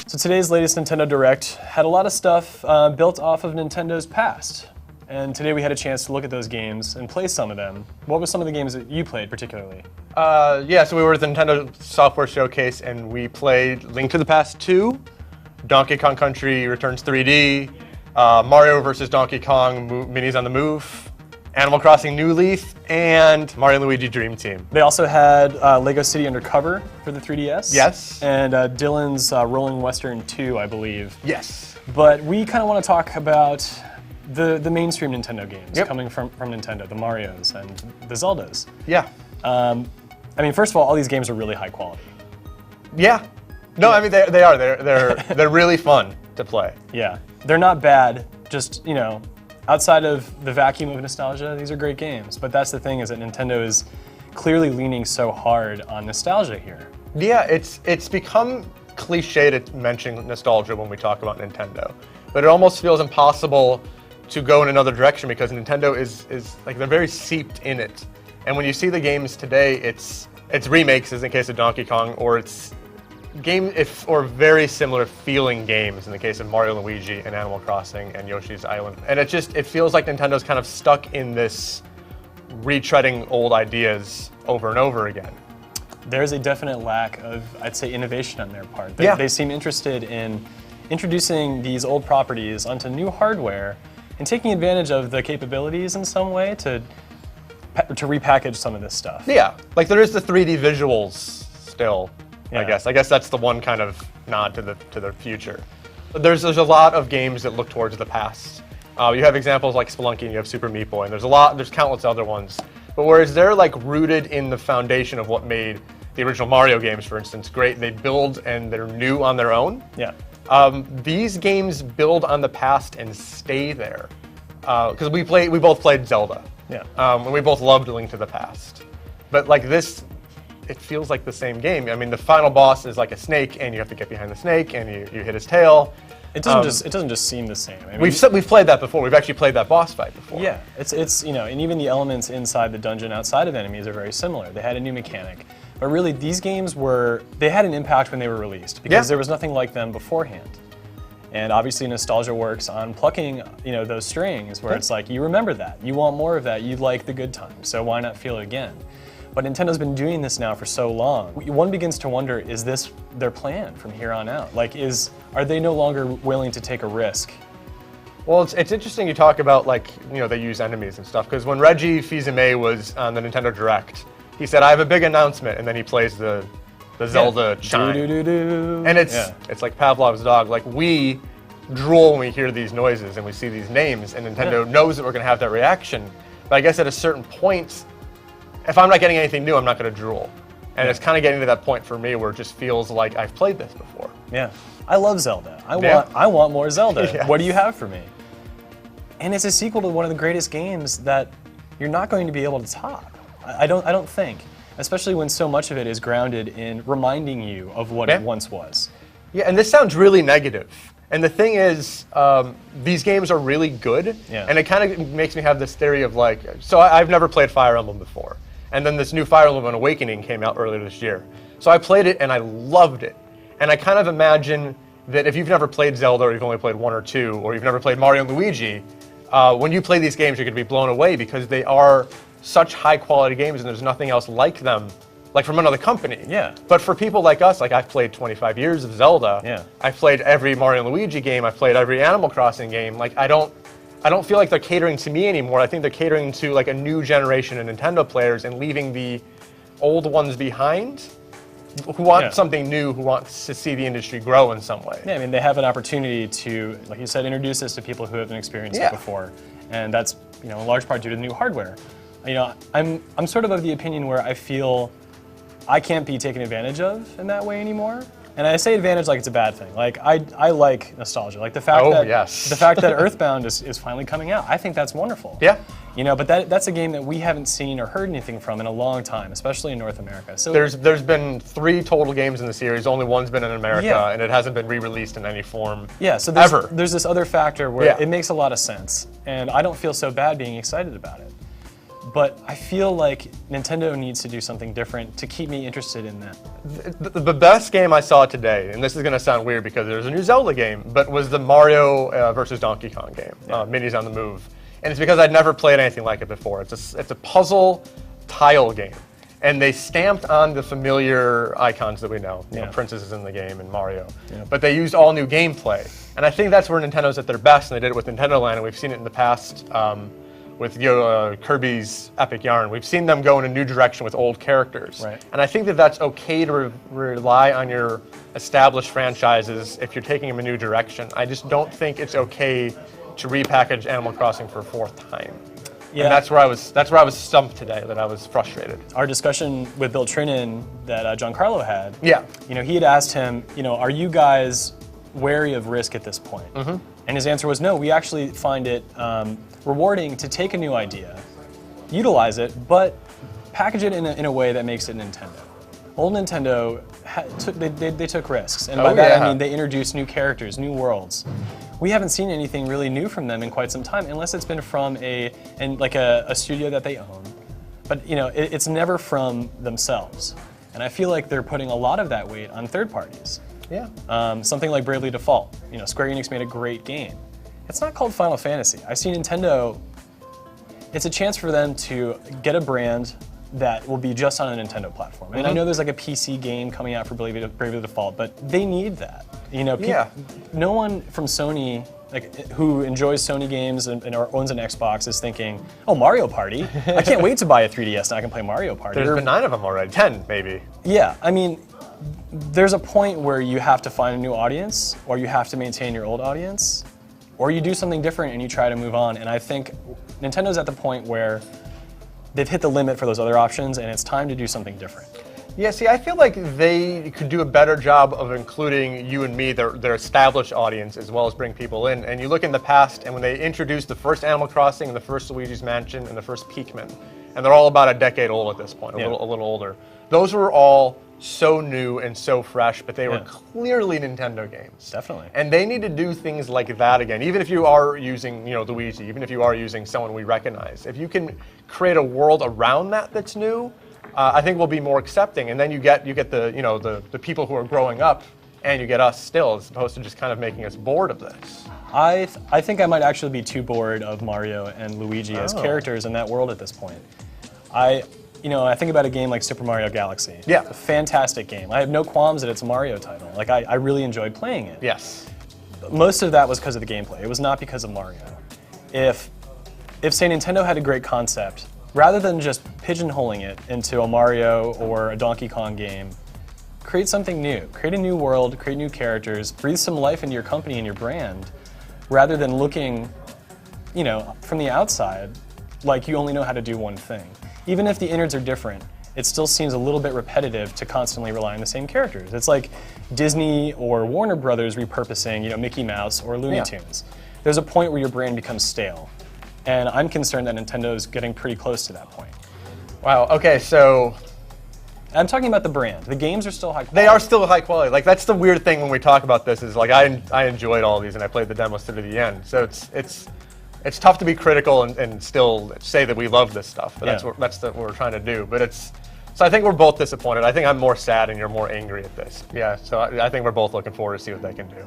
So today's latest Nintendo Direct had a lot of stuff built off of Nintendo's past. And today we had a chance to look at those games and play some of them. What were some of the games that you played particularly? Yeah, so we were at the Nintendo Software Showcase and we played Link to the Past 2, Donkey Kong Country Returns 3D, Mario vs. Donkey Kong Minis on the Move, Animal Crossing New Leaf, and Mario & Luigi Dream Team. They also had Lego City Undercover for the 3DS. Yes. And Dylan's Rolling Western 2, I believe. Yes. But we kind of want to talk about the mainstream Nintendo games coming from Nintendo, the Marios and the Zeldas. Yeah. I mean, first of all these games are really high quality. Yeah. No, I mean, they are. They're really fun to play. Yeah. They're not bad, just, you know, outside of the vacuum of nostalgia, these are great games. But that's the thing, is that Nintendo is clearly leaning so hard on nostalgia here. Yeah, it's become cliche to mention nostalgia when we talk about Nintendo. But it almost feels impossible to go in another direction because Nintendo is like, they're very seeped in it. And when you see the games today, it's remakes, as in the case of Donkey Kong, or it's or very similar feeling games in the case of Mario & Luigi and Animal Crossing and Yoshi's Island. And it feels like Nintendo's kind of stuck in this retreading old ideas over and over again. There's a definite lack of, I'd say, innovation on their part. They seem interested in introducing these old properties onto new hardware and taking advantage of the capabilities in some way to repackage some of this stuff. Yeah, like there is the 3D visuals still. Yeah. I guess that's the one kind of nod to the future. There's a lot of games that look towards the past. You have examples like Spelunky and you have Super Meat Boy, and there's countless other ones. But whereas they're like rooted in the foundation of what made the original Mario games, for instance, great, they build and they're new on their own. Yeah. These games build on the past and stay there. Because we both played Zelda. Yeah. And we both loved Link to the Past. But like this, it feels like the same game. I mean, the final boss is like a snake, and you have to get behind the snake, and you hit his tail. It doesn't just seem the same. I mean, we've played that before. We've actually played that boss fight before. Yeah, it's you know, and even the elements inside the dungeon, outside of enemies, are very similar. They had a new mechanic, but really these games they had an impact when they were released because there was nothing like them beforehand. And obviously nostalgia works on plucking, you know, those strings where it's like you remember that, you want more of that, you like the good times, so why not feel it again? But Nintendo's been doing this now for so long. One begins to wonder, is this their plan from here on out? Like, are they no longer willing to take a risk? Well, it's interesting you talk about, like, you know, they use enemies and stuff, because when Reggie Fils-Aimé was on the Nintendo Direct, he said, I have a big announcement, and then he plays the Zelda chime. And it's like Pavlov's dog. Like, we drool when we hear these noises and we see these names, and Nintendo knows that we're going to have that reaction. But I guess at a certain point, if I'm not getting anything new, I'm not going to drool. And it's kind of getting to that point for me where it just feels like I've played this before. Yeah. I love Zelda. I want more Zelda. Yes. What do you have for me? And it's a sequel to one of the greatest games that you're not going to be able to top. I don't think. Especially when so much of it is grounded in reminding you of what it once was. Yeah, and this sounds really negative. And the thing is, these games are really good, and it kind of makes me have this theory of like, so I've never played Fire Emblem before, and then this new Fire Emblem Awakening came out earlier this year. So I played it and I loved it. And I kind of imagine that if you've never played Zelda, or you've only played one or two, or you've never played Mario & Luigi, when you play these games, you're going to be blown away because they are such high quality games and there's nothing else like them, like from another company. Yeah. But for people like us, like I've played 25 years of Zelda. Yeah. I've played every Mario & Luigi game. I've played every Animal Crossing game. Like I don't feel like they're catering to me anymore. I think they're catering to like a new generation of Nintendo players and leaving the old ones behind who want something new, who wants to see the industry grow in some way. Yeah, I mean, they have an opportunity to, like you said, introduce this to people who haven't experienced it before. And that's, you know, in large part due to the new hardware. You know, I'm sort of the opinion where I feel I can't be taken advantage of in that way anymore. And I say advantage like it's a bad thing. Like I like nostalgia. Like the fact the fact that Earthbound is finally coming out. I think that's wonderful. Yeah. You know, but that's a game that we haven't seen or heard anything from in a long time, especially in North America. So there's been 3 total games in the series. Only one's been in America, and it hasn't been re-released in any form. Yeah. So there's this other factor where it makes a lot of sense, and I don't feel so bad being excited about it. but I feel like Nintendo needs to do something different to keep me interested in that. The best game I saw today, and this is going to sound weird because there's a new Zelda game, but was the Mario versus Donkey Kong game, Minis on the Move. And it's because I'd never played anything like it before. It's a puzzle tile game. And they stamped on the familiar icons that we know. You know, Princess is in the game and Mario. Yeah. But they used all new gameplay. And I think that's where Nintendo's at their best, and they did it with Nintendo Land, and we've seen it in the past with Kirby's Epic Yarn. We've seen them go in a new direction with old characters. Right. And I think that that's okay to rely on your established franchises if you're taking them a new direction. I just don't think it's okay to repackage Animal Crossing for a fourth time. Yeah, and that's where I was stumped today. That I was frustrated. Our discussion with Bill Trinan that Giancarlo had. Yeah. You know, he had asked him, you know, are you guys wary of risk at this point? Mm-hmm. And his answer was no. We actually find it rewarding to take a new idea, utilize it, but package it in a way that makes it Nintendo. Old Nintendo they took risks, and by that I mean they introduced new characters, new worlds. We haven't seen anything really new from them in quite some time, unless it's been from a studio that they own. But you know, it's never from themselves. And I feel like they're putting a lot of that weight on third parties. Yeah. Something like Bravely Default. You know, Square Enix made a great game. It's not called Final Fantasy. I see Nintendo. It's a chance for them to get a brand that will be just on a Nintendo platform. And I know there's like a PC game coming out for Bravely Default, but they need that. You know, no one from Sony, like who enjoys Sony games and owns an Xbox, is thinking, "Oh, Mario Party! I can't wait to buy a 3DS and I can play Mario Party." There's been 9 of them already, 10 maybe. Yeah, I mean, there's a point where you have to find a new audience, or you have to maintain your old audience, or you do something different and you try to move on. And I think Nintendo's at the point where they've hit the limit for those other options, and it's time to do something different. Yeah, see, I feel like they could do a better job of including you and me, their established audience, as well as bring people in. And you look in the past, and when they introduced the first Animal Crossing, and the first Luigi's Mansion, and the first Pikmin, and they're all about a decade old at this point, a little older. Those were all so new and so fresh, but they were clearly Nintendo games. Definitely. And they need to do things like that again. Even if you are using, you know, Luigi, even if you are using someone we recognize, if you can create a world around that that's new, I think we'll be more accepting. And then you get the, you know, the people who are growing up, and you get us still, as opposed to just kind of making us bored of this. I think I might actually be too bored of Mario and Luigi as characters in that world at this point. I think about a game like Super Mario Galaxy. Yeah. It's a fantastic game. I have no qualms that it's a Mario title. Like, I really enjoyed playing it. Yes. Most of that was because of the gameplay. It was not because of Mario. If say Nintendo had a great concept, rather than just pigeonholing it into a Mario or a Donkey Kong game, create something new. Create a new world, create new characters, breathe some life into your company and your brand, rather than looking, you know, from the outside like you only know how to do one thing. Even if the innards are different, it still seems a little bit repetitive to constantly rely on the same characters. It's like Disney or Warner Brothers repurposing, you know, Mickey Mouse or Looney Tunes. There's a point where your brand becomes stale. And I'm concerned that Nintendo's getting pretty close to that point. Wow, okay, so I'm talking about the brand. The games are still high quality. they are still high quality. Like, that's the weird thing when we talk about this, is like I enjoyed all of these and I played the demos to the end. So it's tough to be critical and still say that we love this stuff. But that's what we're trying to do. But so I think we're both disappointed. I think I'm more sad and you're more angry at this. Yeah, so I think we're both looking forward to see what they can do.